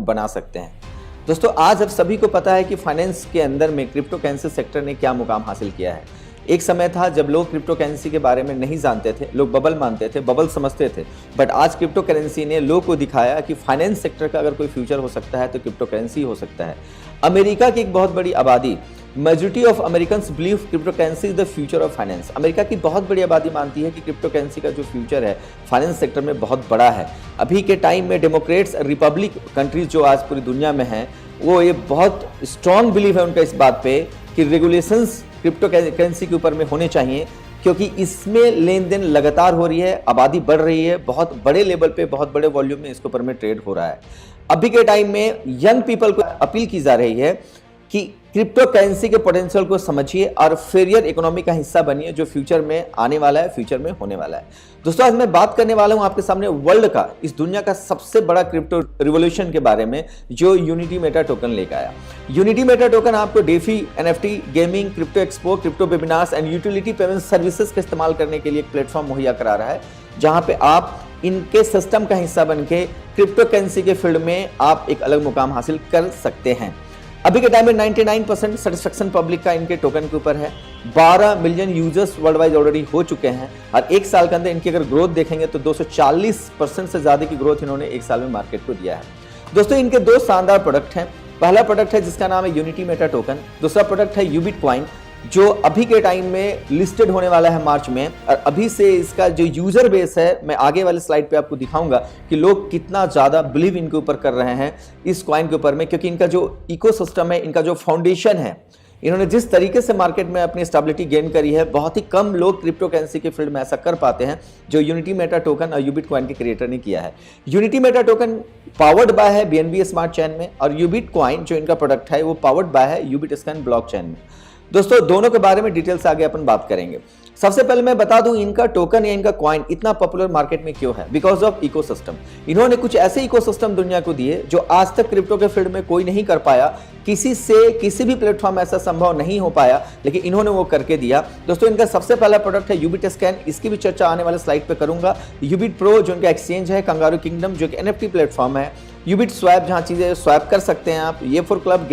बना सकते हैं। दोस्तों आज अब सभी को पता है कि फाइनेंस के अंदर में क्रिप्टो करेंसी सेक्टर ने क्या मुकाम हासिल किया है। एक समय था जब लोग क्रिप्टो करेंसी के बारे में नहीं जानते थे, लोग बबल मानते थे, बबल समझते थे, बट आज क्रिप्टो करेंसी ने लोग को दिखाया कि फाइनेंस सेक्टर का अगर कोई फ्यूचर हो सकता है तो क्रिप्टो करेंसी हो सकता है। अमेरिका की एक बहुत बड़ी आबादी, majority of Americans believe crypto currency is the future of finance. America की बहुत बड़ी आबादी मानती है कि क्रिप्टो करेंसी का जो फ्यूचर है फाइनेंस सेक्टर में बहुत बड़ा है। अभी के टाइम में डेमोक्रेट्स रिपब्लिक कंट्रीज जो आज पूरी दुनिया में हैं, वो ये बहुत स्ट्रॉन्ग बिलीव है उनका इस बात पे कि रेगुलेशंस क्रिप्टो करेंसी के ऊपर में होने चाहिए, क्योंकि इसमें लेन देन लगातार हो रही है, आबादी बढ़ रही है, बहुत बड़े लेवल पे बहुत बड़े वॉल्यूम में इसके ऊपर में ट्रेड हो रहा है। अभी के टाइम में यंग पीपल को अपील की जा रही है कि क्रिप्टो करेंसी के पोटेंशियल को समझिए और फेयर इकोनॉमी का हिस्सा बनिए, जो फ्यूचर में आने वाला है, फ्यूचर में होने वाला है। दोस्तों आज मैं बात करने वाला हूं आपके सामने वर्ल्ड का, इस दुनिया का सबसे बड़ा क्रिप्टो रिवॉल्यूशन के बारे में, जो यूनिटी मेटा टोकन लेकर आया। यूनिटी मेटा टोकन आपको DeFi, NFT, gaming, crypto expo, crypto webinars and utility payment services का इस्तेमाल करने के लिए एक प्लेटफॉर्म मुहैया करा रहा है, जहां पे आप इनके सिस्टम का हिस्सा बन के क्रिप्टो करेंसी के फील्ड में आप एक अलग मुकाम हासिल कर सकते हैं। अभी के टाइम में 99% सेटिस्फेक्शन पब्लिक का इनके टोकन के ऊपर है। 12 million users world wide already हो चुके हैं और एक साल के अंदर इनकी अगर ग्रोथ देखेंगे तो 240% से ज्यादा की ग्रोथ इन्होंने एक साल में मार्केट को दिया है। दोस्तों इनके दो शानदार प्रोडक्ट हैं। पहला प्रोडक्ट है जिसका नाम है यूनिटी मेटा टोकन, दूसरा प्रोडक्ट है यूबिट कॉइन, जो अभी के टाइम में लिस्टेड होने वाला है मार्च में। और अभी से इसका जो यूजर बेस है, मैं आगे वाले स्लाइड पे आपको दिखाऊंगा कि लोग कितना ज्यादा बिलीव इनके ऊपर कर रहे हैं इस कॉइन के ऊपर में, क्योंकि इनका जो इकोसिस्टम है, इनका जो फाउंडेशन है, इन्होंने जिस तरीके से मार्केट में अपनी स्टेबिलिटी गेन करी है, बहुत ही कम लोग क्रिप्टो करेंसी के फील्ड में ऐसा कर पाते हैं जो यूनिटी मेटा टोकन और यूबिट कॉइन के क्रिएटर ने किया है। Unity Meta token powered by है बीएनबी स्मार्ट चेन में, और यूबिट कॉइन जो इनका प्रोडक्ट है वो पावर्ड बाय है यूबिट स्कैन ब्लॉकचेन में। दोस्तों दोनों के बारे में डिटेल से आगे अपन बात करेंगे। सबसे पहले मैं बता दूं इनका टोकन या इनका कॉइन इतना पॉपुलर मार्केट में क्यों है। Because of ecosystem. इन्होंने कुछ ऐसे इकोसिस्टम दुनिया को दिए जो आज तक क्रिप्टो के फील्ड में कोई नहीं कर पाया, किसी से किसी भी प्लेटफॉर्म ऐसा संभव नहीं हो पाया, लेकिन इन्होंने वो करके दिया। दोस्तों इनका सबसे पहला प्रोडक्ट है यूबिट स्कैन, इसकी भी चर्चा आने वाले स्लाइड पे करूंगा। यूबिट प्रो जो इनका एक्सचेंज है, कंगारू किंगडम जो कि एनएफटी प्लेटफॉर्म है, यूबिट स्वैप जहां चीजें स्वैप कर सकते हैं आप, ये फॉर क्लब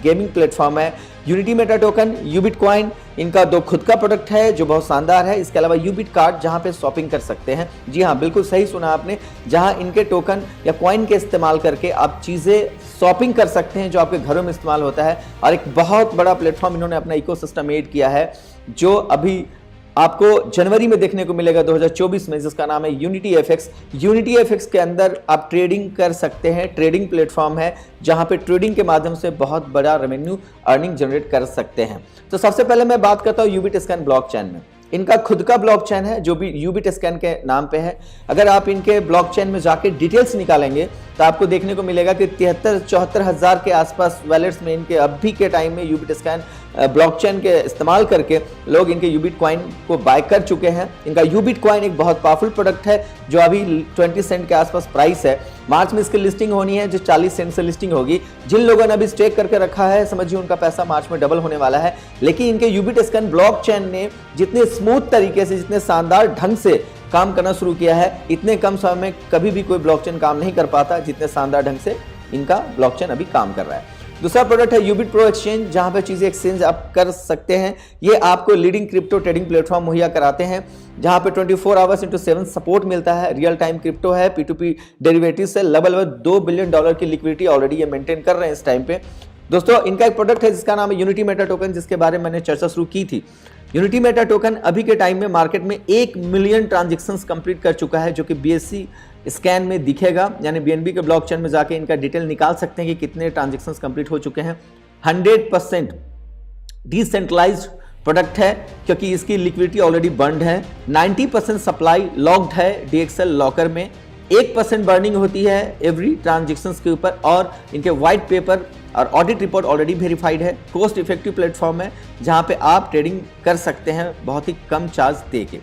गेमिंग प्लेटफॉर्म है, यूनिटी मेटा टोकन, यूबिट कॉइन, इनका दो खुद का प्रोडक्ट है जो बहुत शानदार है। इसके अलावा यूबिट कार्ड जहां पे शॉपिंग कर सकते हैं। जी हाँ, बिल्कुल सही सुना आपने, जहां इनके टोकन या कॉइन के इस्तेमाल करके आप चीजें शॉपिंग कर सकते हैं जो आपके घरों में इस्तेमाल होता है। और एक बहुत बड़ा प्लेटफॉर्म इन्होंने अपना इकोसिस्टम ऐड किया है, जो अभी आपको जनवरी में देखने को मिलेगा 2024 में, जिसका नाम है यूनिटी एफएक्स। यूनिटी एफएक्स के अंदर आप ट्रेडिंग कर सकते हैं, ट्रेडिंग प्लेटफॉर्म है जहां पे ट्रेडिंग के माध्यम से बहुत बड़ा रेवेन्यू अर्निंग जनरेट कर सकते हैं। तो सबसे पहले मैं बात करता हूं यूबिट स्कैन ब्लॉकचेन में। इनका खुद का ब्लॉकचेन है जो भी यूबिट स्कैन के नाम पे है। अगर आप इनके ब्लॉकचेन में जाके डिटेल्स निकालेंगे तो आपको देखने को मिलेगा कि 73-74 हज़ार के आसपास वैलेट्स में इनके अभी के टाइम में यूबिट स्कैन ब्लॉकचेन के इस्तेमाल करके लोग इनके यूबिट कॉइन को बाय कर चुके हैं। इनका यूबिट कॉइन एक बहुत पावरफुल प्रोडक्ट है जो अभी 20 सेंट के आसपास प्राइस है। मार्च में इसकी लिस्टिंग होनी है जो 40 सेंट से लिस्टिंग होगी। जिन लोगों ने अभी स्टेक करके रखा है, समझिए उनका पैसा मार्च में डबल होने वाला है। लेकिन इनके यूबिट स्कैन ब्लॉकचेन ने जितने स्मूथ तरीके से, जितने शानदार ढंग से काम करना शुरू किया है, इतने कम समय में कभी भी कोई ब्लॉकचेन काम नहीं कर पाता जितने शानदार ढंग से इनका ब्लॉकचेन अभी काम कर रहा है। दूसरा प्रोडक्ट है यूबिट प्रो एक्सचेंज, जहां पे चीजें एक्सचेंज आप कर सकते हैं। ये आपको लीडिंग क्रिप्टो ट्रेडिंग प्लेटफॉर्म मुहैया कराते हैं, जहां पे 24 आवर्स इंटू 7 सपोर्ट मिलता है। रियल टाइम क्रिप्टो है, P2P डेरिवेटिव से लगभग $2 बिलियन की लिक्विडिटी ऑलरेडी ये मेंटेन कर रहे हैं इस टाइम पे। दोस्तों इनका एक प्रोडक्ट है जिसका नाम है यूनिटी मेटा टोकन, जिसके बारे में मैंने चर्चा शुरू की थी। यूनिटी मेटा टोकन अभी के टाइम में मार्केट में 1 मिलियन ट्रांजेक्शन्स कंप्लीट कर चुका है, जो कि BSC स्कैन में दिखेगा, यानी BNB के ब्लॉकचेन में जाके इनका डिटेल निकाल सकते हैं कि कितने ट्रांजेक्शन्स कंप्लीट हो चुके हैं। 100% डिसेंट्रलाइज्ड प्रोडक्ट है क्योंकि इसकी लिक्विडिटी ऑलरेडी बंड है। 90% सप्लाई लॉक्ड है DXL लॉकर में। 1% बर्निंग होती है एवरी ट्रांजेक्शन्स के ऊपर, और इनके व्हाइट पेपर और ऑडिट रिपोर्ट ऑलरेडी वेरीफाइड है। कोस्ट इफेक्टिव प्लेटफॉर्म है जहां पे आप ट्रेडिंग कर सकते हैं बहुत ही कम चार्ज दे के।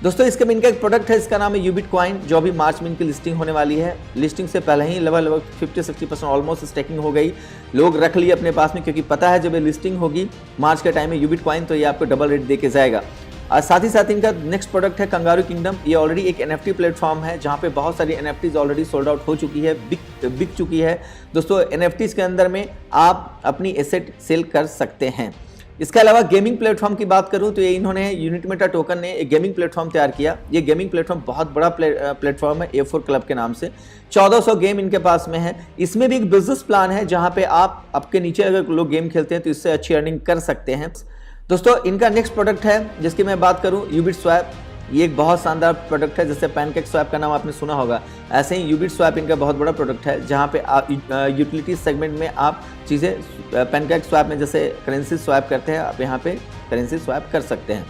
दोस्तों इसके में इनका एक प्रोडक्ट है, इसका नाम है यूबिट कॉइन, जो अभी मार्च में इनकी लिस्टिंग होने वाली है। लिस्टिंग से पहले ही लगभग 50-60% ऑलमोस्ट स्टेकिंग हो गई, लोग रख लिए अपने पास में, क्योंकि पता है जब ये लिस्टिंग होगी मार्च के टाइम में यूबिट कॉइन, तो ये आपको डबल रेट दे के जाएगा। साथ ही साथ इनका नेक्स्ट प्रोडक्ट है कंगारू किंगडम। ये ऑलरेडी एक NFT प्लेटफॉर्म है जहाँ पे बहुत सारी NFTs ऑलरेडी सोल्ड आउट हो चुकी है, बिक चुकी है। दोस्तों NFTs के अंदर में आप अपनी एसेट सेल कर सकते हैं। इसके अलावा गेमिंग प्लेटफॉर्म की बात करूं तो ये इन्होंने यूनिटमेटा टोकन ने एक गेमिंग प्लेटफॉर्म तैयार किया। ये गेमिंग प्लेटफॉर्म बहुत बड़ा प्लेटफॉर्म है, A4 क्लब के नाम से। 1400 गेम इनके पास में है। इसमें भी एक बिजनेस प्लान है जहां पे आप आपके नीचे अगर लोग गेम खेलते हैं तो इससे अच्छी अर्निंग कर सकते हैं। दोस्तों इनका नेक्स्ट प्रोडक्ट है जिसकी मैं बात करूं, यूबिट स्वैप। ये एक बहुत शानदार प्रोडक्ट है, जैसे पैनकेक स्वैप का नाम आपने सुना होगा, ऐसे ही यूबिट स्वैप इनका बहुत बड़ा प्रोडक्ट है जहां पे आप यूटिलिटी सेगमेंट में आप चीज़ें पैनकेक स्वैप में जैसे करेंसी स्वैप करते हैं, आप यहाँ पे करेंसी स्वैप कर सकते हैं।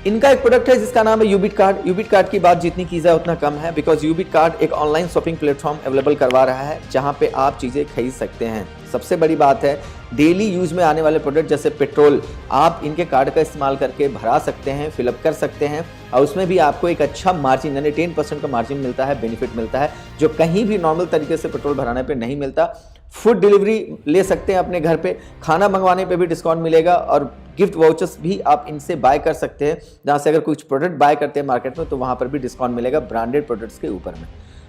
इनका एक प्रोडक्ट है जिसका नाम है यूबिट कार्ड। यूबिट कार्ड की बात जितनी की जाए उतना कम है, बिकॉज यूबिट कार्ड एक ऑनलाइन शॉपिंग प्लेटफॉर्म अवेलेबल करवा रहा है जहां पे आप चीज़ें खरीद सकते हैं। सबसे बड़ी बात है डेली यूज में आने वाले प्रोडक्ट जैसे पेट्रोल आप इनके कार्ड का इस्तेमाल करके भरा सकते हैं, फिलअप कर सकते हैं और उसमें भी आपको एक अच्छा मार्जिन यानी 10% का मार्जिन मिलता है, बेनिफिट मिलता है जो कहीं भी नॉर्मल तरीके से पेट्रोल भराने पे नहीं मिलता। फूड डिलीवरी ले सकते हैं अपने घर पे, खाना मंगवाने पे भी डिस्काउंट मिलेगा और गिफ्ट वाउचर्स भी आप इनसे बाय कर सकते हैं, जहाँ से अगर कुछ प्रोडक्ट बाय करते हैं मार्केट में तो वहाँ पर भी डिस्काउंट मिलेगा ब्रांडेड प्रोडक्ट्स के ऊपर में।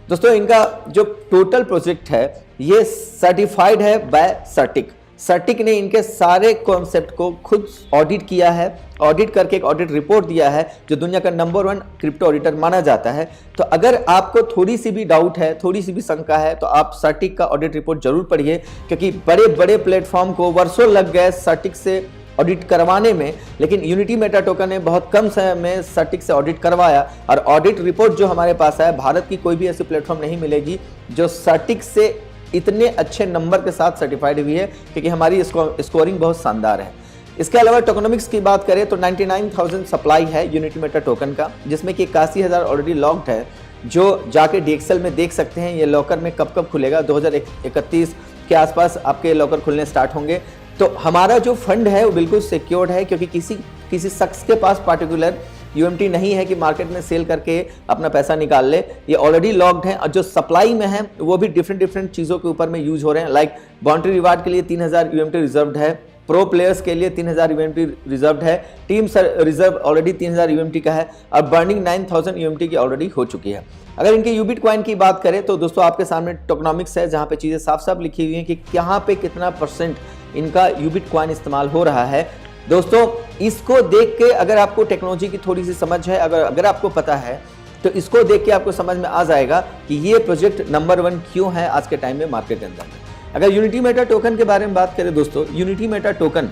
दोस्तों इनका जो टोटल प्रोजेक्ट है ये सर्टिफाइड है बाय सर्टिक। सर्टिक ने इनके सारे कॉन्सेप्ट को खुद ऑडिट किया है, ऑडिट करके एक ऑडिट रिपोर्ट दिया है जो दुनिया का नंबर 1 क्रिप्टो ऑडिटर माना जाता है। तो अगर आपको थोड़ी सी भी डाउट है, थोड़ी सी भी शंका है तो आप सर्टिक का ऑडिट रिपोर्ट जरूर पढ़िए, क्योंकि बड़े बड़े प्लेटफॉर्म को वर्षों लग गए सर्टिक से ऑडिट करवाने में, लेकिन यूनिटीमेटा टोकन ने बहुत कम समय में सर्टिक से ऑडिट करवाया और ऑडिट रिपोर्ट जो हमारे पास है, भारत की कोई भी ऐसी प्लेटफॉर्म नहीं मिलेगी जो सर्टिक से इतने अच्छे नंबर के साथ सर्टिफाइड हुई है, क्योंकि हमारी स्कोरिंग बहुत शानदार है। इसके अलावा टोकनोमिक्स की बात करें तो 99,000 सप्लाई है यूनिटीमेटा टोकन का, जिसमें कि 81,000 ऑलरेडी लॉक्ड है जो जाके DXL में देख सकते हैं। ये लॉकर में कब खुलेगा, 2031 के आसपास आपके लॉकर खुलने स्टार्ट होंगे। तो हमारा जो फंड है वो बिल्कुल सिक्योर्ड है, क्योंकि किसी शख्स के पास पार्टिकुलर UMT नहीं है कि मार्केट में सेल करके अपना पैसा निकाल ले। ये ऑलरेडी लॉक्ड है और जो सप्लाई में है वो भी डिफरेंट चीज़ों के ऊपर में यूज हो रहे हैं। लाइक बाउंड्री रिवार्ड के लिए 3000 UMT रिजर्व्ड है, प्रो प्लेयर्स के लिए 3000 UMT रिजर्व्ड है, टीम रिजर्व ऑलरेडी 3000 UMT का है और बर्निंग 9000 UMT की ऑलरेडी हो चुकी है। अगर इनके यूबिट कॉइन की बात करें तो दोस्तों आपके सामने टोकनॉमिक्स है जहाँ पे चीज़ें साफ साफ लिखी हुई हैं कि यहाँ पे कितना % इनका यूबिट कॉइन इस्तेमाल हो रहा है। दोस्तों इसको देख के अगर आपको टेक्नोलॉजी की थोड़ी सी समझ है, अगर आपको पता है तो इसको देख के आपको समझ में आ जाएगा कि ये प्रोजेक्ट नंबर 1 क्यों है आज के टाइम में मार्केट के अंदर में। अगर यूनिटीमेटा टोकन के बारे में बात करें दोस्तों, यूनिटीमेटा टोकन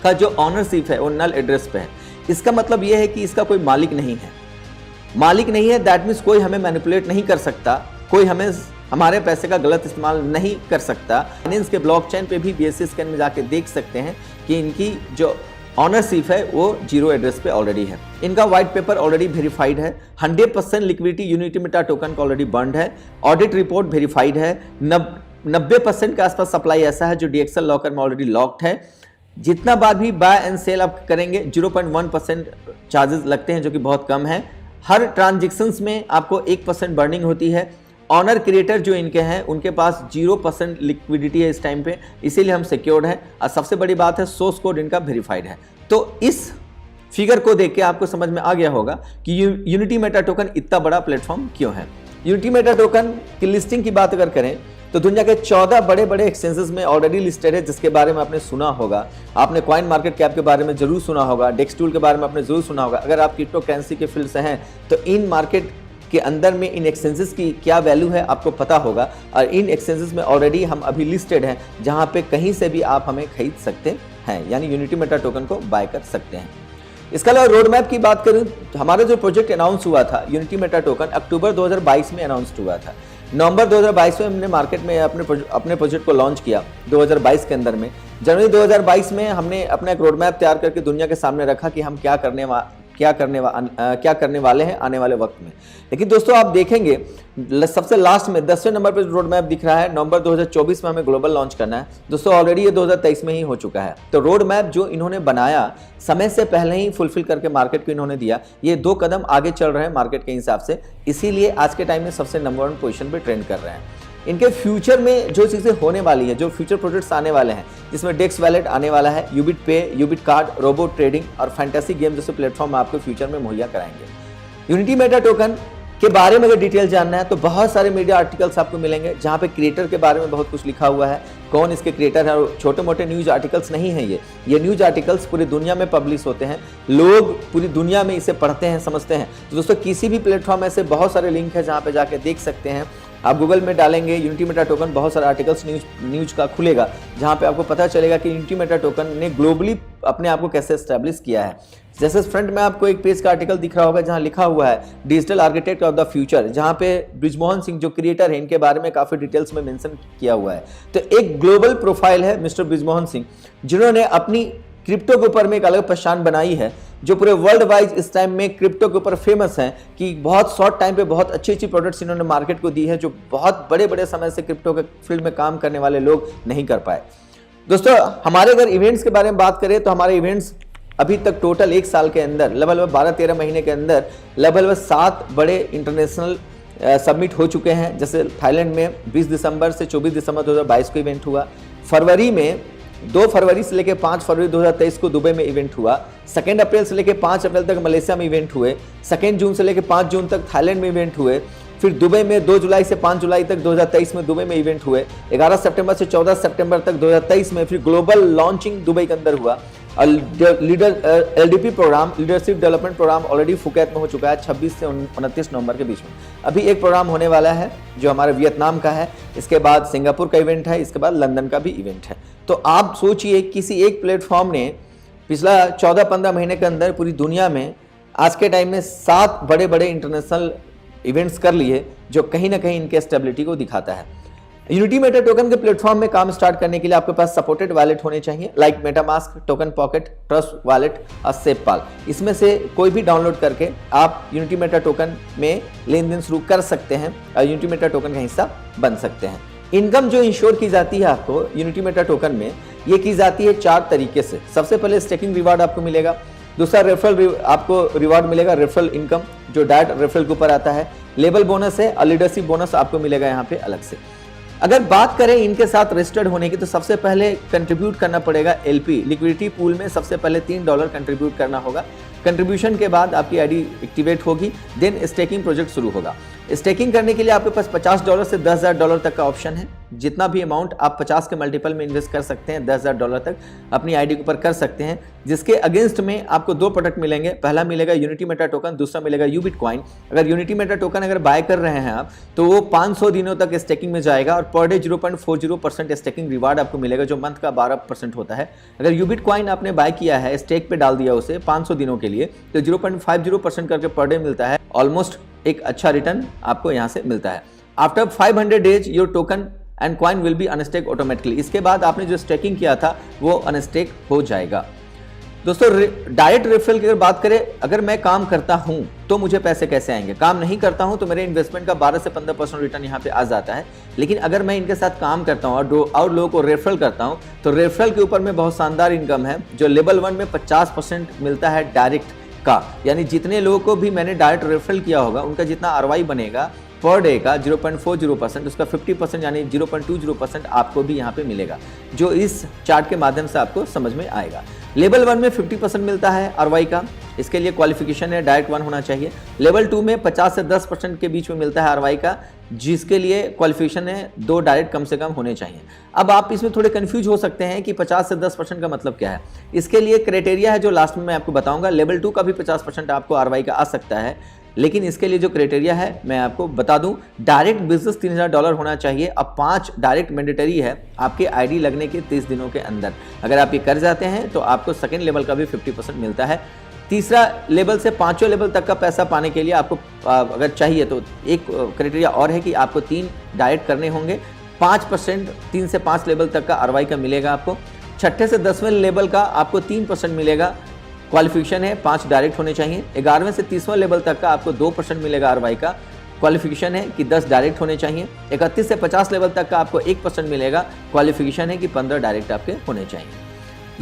का जो ऑनरशिप है वो नल एड्रेस पे है। इसका मतलब ये है कि इसका कोई मालिक नहीं है। मालिक नहीं है दैट मीन्स कोई हमें मैनिपुलेट नहीं कर सकता, कोई हमारे पैसे का गलत इस्तेमाल नहीं कर सकता। फाइनेंस के ब्लॉकचेन पे भी BSC स्कैन में जाके देख सकते हैं कि इनकी जो ऑनरशिप है वो 0 एड्रेस पे ऑलरेडी है। इनका व्हाइट पेपर ऑलरेडी वेरीफाइड है, 100% लिक्विडिटी यूनिटीमेटा टोकन का ऑलरेडी बंड है, ऑडिट रिपोर्ट वेरीफाइड है, 90% के आसपास सप्लाई ऐसा है जो DXL लॉकर में ऑलरेडी लॉक्ड है। जितना बार भी बाय एंड सेल आप करेंगे 0.1% चार्जेस लगते हैं जो कि बहुत कम है। हर ट्रांजेक्शन्स में आपको 1% बर्निंग होती है। ऑनर क्रिएटर जो इनके हैं उनके पास 0% लिक्विडिटी है इस टाइम पे, इसीलिए हम सिक्योर्ड हैं और सबसे बड़ी बात है सोर्स कोड इनका वेरीफाइड है। तो इस फिगर को देख के आपको समझ में आ गया होगा कि यूनिटीमेटा टोकन इतना बड़ा प्लेटफॉर्म क्यों है। यूनिटीमेटा टोकन की लिस्टिंग की बात अगर करें तो दुनिया के 14 बड़े बड़े एक्सचेंजेस में ऑलरेडी लिस्टेड है, जिसके बारे में आपने सुना होगा। आपने कॉइन मार्केट कैप के बारे में जरूर सुना होगा, डेक्स टूल के बारे में आपने जरूर सुना होगा। अगर आप क्रिप्टो करेंसी के फील्ड से हैं तो इन मार्केट के अंदर में इन एक्सचेंजेस की क्या वैल्यू है आपको पता होगा और इन एक्सचेंजेस में ऑलरेडी हम अभी लिस्टेड हैं, जहां पे कहीं से भी आप हमें खरीद सकते हैं, यानी यूनिटीमेटा टोकन को बाय कर सकते हैं। इसके अलावा रोड मैप की बात करूं तो हमारा जो प्रोजेक्ट अनाउंस हुआ था यूनिटीमेटा टोकन अक्टूबर 2022 में अनाउंस हुआ था। नवंबर 2022 में हमने मार्केट में अपने प्रोजेक्ट को लॉन्च किया 2022 के अंदर में। जनवरी 2022 में हमने अपना एक रोड मैप तैयार करके दुनिया के सामने रखा कि हम क्या करने वाले हैं आने वाले वक्त में। लेकिन दोस्तों आप देखेंगे सबसे लास्ट में 10वें नंबर पर रोड मैप दिख रहा है, नवंबर 2024 में हमें ग्लोबल लॉन्च करना है। दोस्तों ऑलरेडी ये 2023 में ही हो चुका है। तो रोड मैप जो इन्होंने बनाया समय से पहले ही फुलफिल करके मार्केट को इन्होंने दिया। ये 2 कदम आगे चल रहे हैं मार्केट के हिसाब से, इसीलिए आज के टाइम में सबसे नंबर 1 पोजीशन पे ट्रेंड कर रहे हैं। इनके फ्यूचर में जो चीज़ें होने वाली है, जो फ्यूचर प्रोजेक्ट्स आने वाले हैं, जिसमें डेक्स वैलेट आने वाला है, यूबिट पे, यूबिट कार्ड, रोबोट ट्रेडिंग और फैंटेसी गेम जैसे प्लेटफॉर्म आपको फ्यूचर में मुहैया कराएंगे। यूनिटी मेटा टोकन के बारे में अगर डिटेल जानना है तो बहुत सारे मीडिया आर्टिकल्स आपको मिलेंगे जहां पे क्रिएटर के बारे में बहुत कुछ लिखा हुआ है, कौन इसके क्रिएटर है। और छोटे मोटे न्यूज आर्टिकल्स नहीं है ये न्यूज आर्टिकल्स पूरी दुनिया में पब्लिश होते हैं, लोग पूरी दुनिया में इसे पढ़ते हैं, समझते हैं। तो दोस्तों किसी भी प्लेटफॉर्म ऐसे बहुत सारे लिंक है जहाँ पे जाके देख सकते हैं। आप गूगल में डालेंगे यूनिटी मेटा टोकन, बहुत सारे आर्टिकल्स न्यूज का खुलेगा जहाँ पे आपको पता चलेगा कि यूनिटी मेटा टोकन ने ग्लोबली अपने आप को कैसे एस्टैब्लिश किया है। जैसे फ्रंट में आपको एक पेज का आर्टिकल दिख रहा होगा जहाँ लिखा हुआ है digital architect of the future, जहाँ पे ब्रिजमोहन सिंह जो क्रिएटर है इनके बारे में काफी डिटेल्स में मेंशन किया हुआ है। तो एक ग्लोबल प्रोफाइल है मिस्टर ब्रिजमोहन सिंह, जिन्होंने अपनी क्रिप्टो के ऊपर में एक अलग पहचान बनाई है, जो पूरे वर्ल्ड वाइज इस टाइम में क्रिप्टो के ऊपर फेमस हैं कि बहुत शॉर्ट टाइम पे बहुत अच्छी अच्छी प्रोडक्ट्स इन्होंने मार्केट को दी है, जो बहुत बड़े बड़े समय से क्रिप्टो के फील्ड में काम करने वाले लोग नहीं कर पाए। दोस्तों हमारे अगर इवेंट्स के बारे में बात करें तो हमारे इवेंट्स अभी तक टोटल एक साल के अंदर लगभग 12-13 महीने के अंदर लगभग 7 बड़े इंटरनेशनल सबमिट हो चुके हैं। जैसे थाईलैंड में 20 दिसंबर से 24 दिसंबर 2022 को इवेंट हुआ, फरवरी में 2 फरवरी से लेकर 5 फरवरी 2023 को दुबई में इवेंट हुआ, 2 अप्रैल से लेकर 5 अप्रैल तक मलेशिया में इवेंट हुए, 2 जून से लेकर 5 जून तक थाईलैंड में इवेंट हुए, फिर दुबई में 2 जुलाई से 5 जुलाई तक 2023 में दुबई में इवेंट हुए, 11 सितंबर से 14 सितंबर तक 2023 में फिर ग्लोबल लॉन्चिंग दुबई के अंदर हुआ। और LDP programme, leadership development programme already Phuket में हो चुका है 26 से 29 नवंबर के बीच में। अभी एक प्रोग्राम होने वाला है जो हमारे वियतनाम का है, इसके बाद सिंगापुर का इवेंट है, इसके बाद लंदन का भी इवेंट है। तो आप सोचिए किसी एक प्लेटफॉर्म ने पिछला 14-15 महीने के अंदर पूरी दुनिया में आज के टाइम में 7 बड़े बड़े इंटरनेशनल इवेंट्स कर लिए, जो कहीं ना कहीं इनके स्टेबिलिटी को दिखाता है। यूनिटी मेटा टोकन के प्लेटफॉर्म में काम स्टार्ट करने के लिए आपके पास सपोर्टेड वॉलेट होने चाहिए, like MetaMask, token pocket, trust wallet और सेपपाल। इसमें से कोई भी डाउनलोड करके आप यूनिटी मेटा टोकन में लेन देन शुरू कर सकते हैं और यूनिटी मेटा टोकन का हिस्सा बन सकते हैं। इनकम जो इंश्योर की जाती है आपको यूनिटी मेटा टोकन में, ये की जाती है 4 तरीके से। सबसे पहले स्टेकिंग रिवार्ड आपको मिलेगा, दूसरा रेफरल आपको रिवार्ड मिलेगा, रेफरल इनकम जो डायरेक्ट रेफरल के ऊपर आता है, लेबल बोनस है और लीडरशिप बोनस आपको मिलेगा यहाँ पे अलग से। अगर बात करें इनके साथ रजिस्टर्ड होने की तो सबसे पहले कंट्रीब्यूट करना पड़ेगा LP लिक्विडिटी पूल में, सबसे पहले $3 कंट्रीब्यूट करना होगा। कंट्रीब्यूशन के बाद आपकी आईडी एक्टिवेट होगी, देन स्टेकिंग प्रोजेक्ट शुरू होगा। स्टेकिंग करने के लिए आपके पास $50 से $10,000 तक का ऑप्शन है। जितना भी अमाउंट आप 50 के मल्टीपल में इन्वेस्ट कर सकते हैं, $10,000 तक अपनी आईडी के ऊपर कर सकते हैं, जिसके अगेंस्ट में आपको 2 प्रोडक्ट मिलेंगे। पहला मिलेगा यूनिटी मेटा टोकन, दूसरा मिलेगा यूबिट कॉइन। अगर यूनिटी मेटा टोकन अगर बाय कर रहे हैं आप तो वो 500 दिनों तक स्टेकिंग में जाएगा और पर डे 0.40% स्टेकिंग रिवार्ड आपको मिलेगा, जो मंथ का 12% होता है। अगर यूबिट कॉइन आपने बाय किया है, स्टेक पे डाल दिया उसे 500 दिनों के लिए, तो 0.50% करके पर डे मिलता है। ऑलमोस्ट एक अच्छा रिटर्न आपको यहाँ से मिलता है। After 500 days your token and coin will be unstake automatically. इसके बाद आपने जो स्टेकिंग किया था वो अनस्टेक हो जाएगा। दोस्तों डायरेक्ट रेफरल की अगर बात करें, अगर मैं काम करता हूं तो मुझे पैसे कैसे आएंगे, काम नहीं करता हूं तो मेरे इन्वेस्टमेंट का 12 से 15% रिटर्न यहां पे आ जाता है। लेकिन अगर मैं इनके साथ काम करता हूं और लोगों को रेफरल करता हूं तो रेफरल के ऊपर में बहुत शानदार इनकम है, जो लेवल 1 में 50% मिलता है डायरेक्ट का। यानी जितने लोगों को भी मैंने डायरेक्ट रेफरल किया होगा उनका जितना ROI बनेगा पर डे का 0.40%, उसका 50% यानी 0.20% आपको भी यहाँ पे मिलेगा, जो इस चार्ट के माध्यम से आपको समझ में आएगा। लेवल 1 में 50% मिलता है ROI का, इसके लिए क्वालिफिकेशन है डायरेक्ट 1 होना चाहिए। लेवल 2 में 50 से 10% के बीच में मिलता है ROI का, जिसके लिए क्वालिफिकेशन है 2 डायरेक्ट कम से कम होने चाहिए। अब आप इसमें थोड़े कंफ्यूज हो सकते हैं कि 50 से 10% का मतलब क्या है। इसके लिए क्राइटेरिया है जो लास्ट में मैं आपको बताऊंगा। लेवल 2 का भी 50% आपको ROI का आ सकता है, लेकिन इसके लिए जो क्राइटेरिया है मैं आपको बता दूं। डायरेक्ट बिजनेस $3000 होना चाहिए। अब 5 डायरेक्ट मैंडेटरी है आपके आईडी लगने के 30 दिनों के अंदर। अगर आप ये कर जाते हैं तो आपको सेकंड लेवल का भी 50% मिलता है। तीसरा लेवल से 5वें लेवल तक का पैसा पाने के लिए आपको अगर चाहिए तो एक क्राइटेरिया और है कि आपको 3 डायरेक्ट करने होंगे। 5% 3 से 5 लेवल तक का ROI का मिलेगा आपको। 6ठे से 10वें लेवल का आपको 3% मिलेगा। क्वालिफिकेशन है 5 डायरेक्ट होने चाहिए। 11वें से 30वें लेवल तक का आपको 2% मिलेगा ROI का। क्वालिफिकेशन है कि 10 डायरेक्ट होने चाहिए। 31 से 50 लेवल तक का आपको 1% मिलेगा। क्वालिफिकेशन है कि 15 डायरेक्ट आपके होने चाहिए।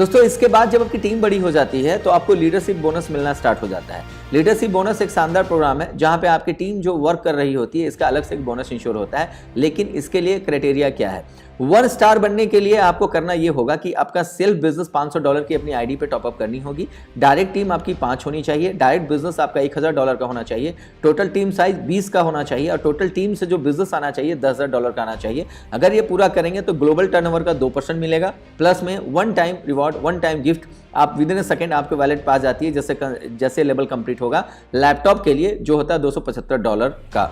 दोस्तों इसके बाद जब आपकी टीम बड़ी हो जाती है तो आपको लीडरशिप बोनस मिलना स्टार्ट हो जाता है। लीडरशिप बोनस एक शानदार प्रोग्राम है जहां पे आपकी टीम जो वर्क कर रही होती है इसका अलग से एक बोनस इंश्योर होता है, लेकिन इसके लिए क्राइटेरिया क्या है। 1 स्टार बनने के लिए आपको करना ये होगा कि आपका सेल्फ बिजनेस $500 की अपनी आईडी पे टॉपअप करनी होगी। डायरेक्ट टीम आपकी 5 होनी चाहिए, डायरेक्ट बिजनेस आपका $1000 का होना चाहिए, टोटल टीम साइज 20 का होना चाहिए और टोटल टीम से जो बिजनेस आना चाहिए $10,000 का आना चाहिए। अगर ये पूरा करेंगे तो ग्लोबल टर्नओवर का 2% मिलेगा, प्लस में 1 टाइम रिवॉर्ड, 1 टाइम गिफ्ट आप विद इन अ सेकेंड आपके वैलेट पास जाती है जैसे लेवल कंप्लीट होगा। लैपटॉप के लिए जो होता है $275 का।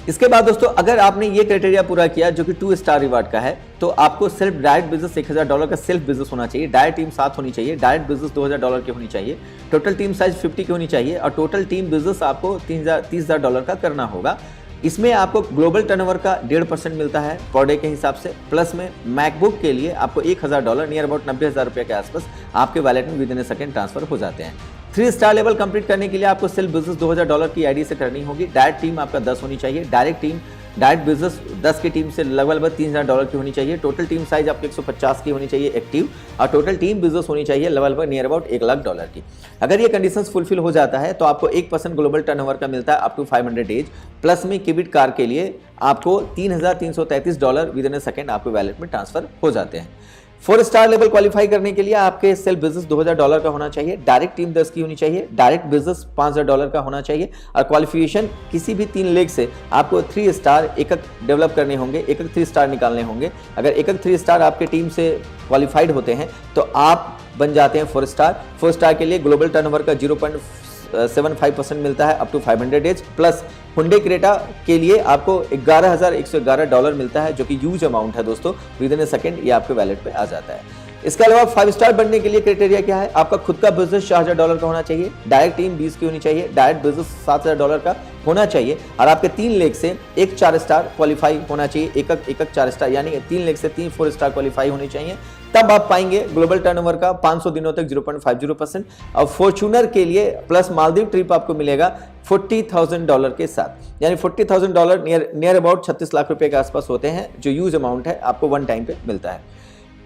इसके बाद दोस्तों अगर आपने ये क्राइटेरिया पूरा किया जो कि 2 स्टार रिवार्ड का है, तो आपको सिर्फ डायरेक्ट बिजनेस $1000 का सेल्फ बिजनेस होना चाहिए, डायरेक्ट टीम 7 होनी चाहिए, डायरेक्ट बिजनेस $2000 की होनी चाहिए, टोटल टीम साइज 50 की होनी चाहिए और टोटल टीम बिजनेस आपको $30,000 का करना होगा। इसमें आपको ग्लोबल टर्नओवर का 1.5% मिलता है पर डे के हिसाब से, प्लस में मैकबुक के लिए आपको $1000 नियर अबाउट $90,000 के आसपास आपके वैलेट में with in a second transfer हो जाते हैं। 3 स्टार लेवल कंप्लीट करने के लिए आपको सेल्फ बिजनेस $2000 की आईडी से करनी होगी, डायरेक्ट टीम आपका 10 होनी चाहिए, डायरेक्ट बिजनेस 10 की टीम से लगभग $3000 की होनी चाहिए, टोटल टीम साइज आपकी 150 की होनी चाहिए एक्टिव और टोटल टीम बिजनेस होनी चाहिए लगभग नियर अबाउट $1,00,000 की। अगर ये कंडीशंस फुलफिल हो जाता है तो आपको 1% ग्लोबल टर्नओवर का मिलता है अप टू 500 डेज, प्लस में क्रेडिट कार्ड के लिए आपको $3,333 विद इन अ सेकेंड आपके वैलेट में ट्रांसफर हो जाते हैं। 4 स्टार लेवल क्वालिफाई करने के लिए आपके सेल्फ बिजनेस $2000 का होना चाहिए, डायरेक्ट टीम 10 की होनी चाहिए, डायरेक्ट बिजनेस $5000 का होना चाहिए और क्वालिफिकेशन किसी भी 3 लेग से आपको 3 स्टार एक डेवलप करने होंगे, एक 3 स्टार निकालने होंगे। अगर एक 3 स्टार आपके टीम से क्वालिफाइड होते हैं तो आप बन जाते हैं 4 स्टार। 4 स्टार के लिए ग्लोबल टर्नओवर का 0.75% मिलता है up to 500 days, plus Hyundai Creta के लिए आपको $11,111 मिलता है जो कि ह्यूज अमाउंट है दोस्तों, विद इन अ सेकेंड ये आपके वैलेट पे आ जाता है। इसके अलावा 5 स्टार बनने के लिए क्राइटेरिया क्या है, आपका खुद का बिजनेस $4000 का होना चाहिए, डायरेक्ट टीम 20 की होनी चाहिए, डायरेक्ट बिजनेस $7000 का होना चाहिए और आपके 3 लेग से एक 4 स्टार क्वालिफाई होना चाहिए, एक 4 स्टार यानी 3 लेग से 3 4 स्टार क्वालिफाई होने चाहिए, तब आप पाएंगे ग्लोबल टर्नओवर का 500 दिनों तक 0.50% और फॉर्च्यूनर के लिए प्लस मालदीव ट्रिप आपको मिलेगा $40,000 के साथ, यानी $40,000 नियर अबाउट 36 लाख रुपए के आसपास होते हैं जो यूज अमाउंट है आपको 1 टाइम पे मिलता है।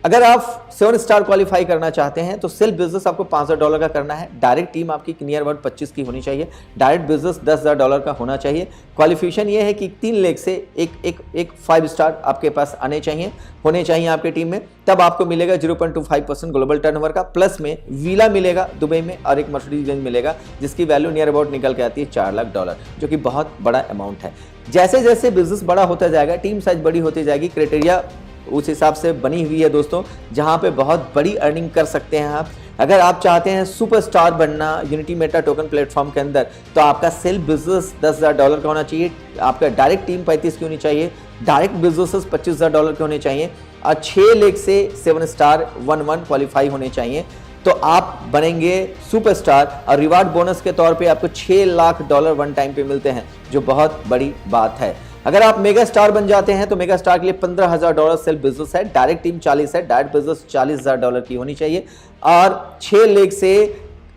अगर आप 7 स्टार क्वालिफाई करना चाहते हैं तो सेल्फ बिजनेस आपको $5000 का करना है, डायरेक्ट टीम आपकी नियर अबाउट 25 की होनी चाहिए, डायरेक्ट बिजनेस $10,000 का होना चाहिए। क्वालिफिकेशन ये है कि 3 लेग से एक 5 स्टार आपके पास होने चाहिए आपके टीम में, तब आपको मिलेगा 0.25% ग्लोबल टर्नओवर का, प्लस में वीला मिलेगा दुबई में और एक मर्सिडीज बेंज मिलेगा जिसकी वैल्यू नियर अबाउट निकल के आती है $4,00,000 जो कि बहुत बड़ा अमाउंट है। जैसे जैसे बिजनेस बड़ा होता जाएगा, टीम साइज बड़ी होती जाएगी, क्राइटेरिया उस हिसाब से बनी हुई है दोस्तों, जहां पे बहुत बड़ी अर्निंग कर सकते हैं आप। अगर आप चाहते हैं सुपरस्टार बनना यूनिटी मेटा टोकन प्लेटफॉर्म के अंदर, तो आपका सेल्फ बिजनेस $10,000 का होना चाहिए, आपका डायरेक्ट टीम 35 की होनी चाहिए, डायरेक्ट बिजनेसेस $25,000 के होने चाहिए और 6 लेग से 7 स्टार 1 क्वालिफाई होने चाहिए, तो आप बनेंगे सुपरस्टार और रिवार्ड बोनस के तौर पे आपको $6,00,000 1 टाइम पे मिलते हैं जो बहुत बड़ी बात है। अगर आप मेगा स्टार बन जाते हैं तो मेगा स्टार के लिए $15,000 सेल्फ बिजनेस है, डायरेक्ट टीम 40 है, डायरेक्ट बिजनेस $40,000 की होनी चाहिए और 6 लेग से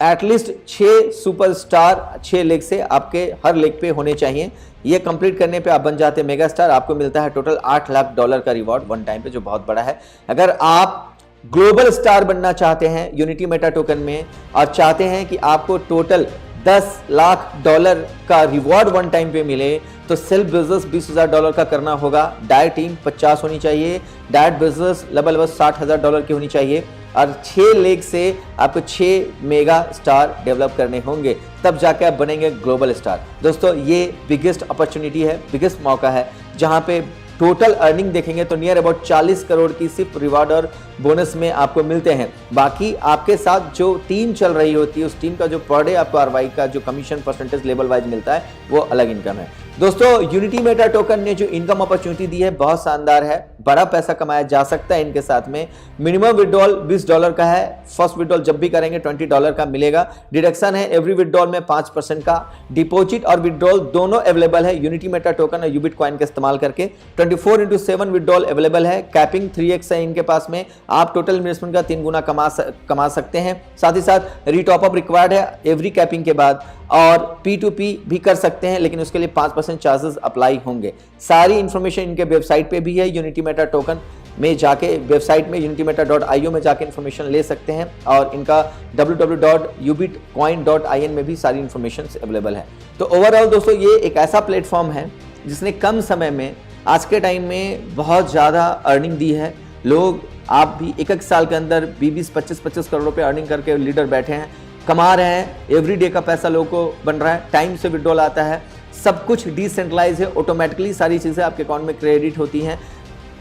एटलीस्ट 6 सुपरस्टार 6 लेग से आपके हर लेग पे होने चाहिए। ये कंप्लीट करने पे आप बन जाते हैं मेगा स्टार, आपको मिलता है टोटल $8,00,000 का रिवॉर्ड 1 टाइम पे जो बहुत बड़ा है। अगर आप ग्लोबल स्टार बनना चाहते हैं यूनिटी मेटा टोकन में और चाहते हैं कि आपको टोटल $10,00,000 का रिवॉर्ड 1 टाइम पे मिले, तो सेल्फ बिजनेस $20,000 का करना होगा, डायरेक्ट टीम 50 होनी चाहिए, डायरेक्ट बिजनेस लगभग $60,000 की होनी चाहिए और 6 लेग से आपको 6 मेगा स्टार डेवलप करने होंगे, तब जाके आप बनेंगे ग्लोबल स्टार। दोस्तों ये बिगेस्ट अपॉर्चुनिटी है, बिगेस्ट मौका है जहां पे टोटल अर्निंग देखेंगे तो नियर अबाउट 40 करोड़ की सिर्फ रिवार्ड और बोनस में आपको मिलते हैं। बाकी आपके साथ जो टीम चल रही होती है उस टीम का जो पर डे आपको आरवाई का जो कमीशन परसेंटेज लेवल वाइज मिलता है वो अलग इनकम है। दोस्तों यूनिटी मेटा टोकन ने जो इनकम अपॉर्चुनिटी दी है बहुत शानदार है, बड़ा पैसा कमाया जा सकता है इनके साथ में। मिनिमम विड्रॉल $20 का है, फर्स्ट विड्रॉल जब भी करेंगे $20 का मिलेगा, डिडक्शन है एवरी विड्रॉल में 5% का, डिपॉजिट और विड्रॉल दोनों अवेलेबल है यूनिटी मेटा टोकन और यूबिट कॉइन का इस्तेमाल करके। 24/7 विड्रॉल अवेलेबल है, कैपिंग 3x है इनके पास में, आप टोटल इन्वेस्टमेंट का 3 गुना कमा सकते हैं। साथ ही साथ रीटॉपअप रिक्वायर्ड है एवरी कैपिंग के बाद और P2P भी कर सकते हैं, लेकिन उसके लिए 5% चार्जेस अप्लाई होंगे। सारी इंफॉर्मेशन इनके वेबसाइट पे भी है यूनिटी मेटा टोकन में जाके वेबसाइट में unitymeta.io में जाके इन्फॉर्मेशन ले सकते हैं और इनका www.ubitcoin.in में भी सारी इन्फॉर्मेशन अवेलेबल है। तो ओवरऑल दोस्तों ये एक ऐसा प्लेटफॉर्म है जिसने कम समय में आज के टाइम में बहुत ज़्यादा अर्निंग दी है। लोग आप भी एक साल के अंदर 20-20, 25-25 करोड़ रुपए अर्निंग करके लीडर बैठे हैं, कमा रहे हैं। एवरी डे का पैसा लोगों को बन रहा है, टाइम से विड्रॉल आता है, सब कुछ डिसेंट्रलाइज है, ऑटोमेटिकली सारी चीज़ें आपके अकाउंट में क्रेडिट होती हैं।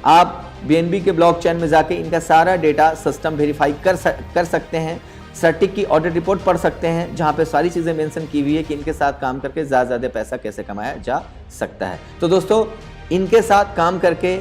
आप BNB के ब्लॉकचेन में जाके इनका सारा डेटा सिस्टम वेरीफाई कर सकते हैं। सर्टिक की ऑडिट रिपोर्ट पढ़ सकते हैं जहां पे सारी चीज़ें मेंशन की हुई है कि इनके साथ काम करके ज़्यादा पैसा कैसे कमाया जा सकता है। तो दोस्तों इनके साथ काम करके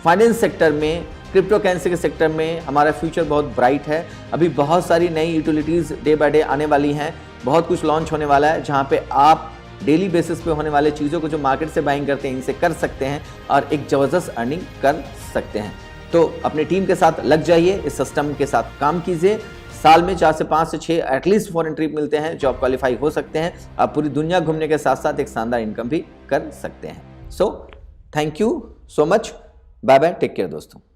फाइनेंस सेक्टर में, क्रिप्टो करेंसी के सेक्टर में हमारा फ्यूचर बहुत ब्राइट है। अभी बहुत सारी नई यूटिलिटीज़ डे बाय डे आने वाली हैं, बहुत कुछ लॉन्च होने वाला है जहाँ पे आप डेली बेसिस पे होने वाले चीज़ों को जो मार्केट से बाइंग करते हैं इनसे कर सकते हैं और एक ज़बरदस्त अर्निंग कर सकते हैं। तो अपनी टीम के साथ लग जाइए, इस सिस्टम के साथ काम कीजिए। साल में 4 से 5 से 6 एटलीस्ट फॉरेन ट्रिप मिलते हैं जो आप क्वालिफाई हो सकते हैं। आप पूरी दुनिया घूमने के साथ साथ एक शानदार इनकम भी कर सकते हैं। So thank you so much, bye bye, take care दोस्तों।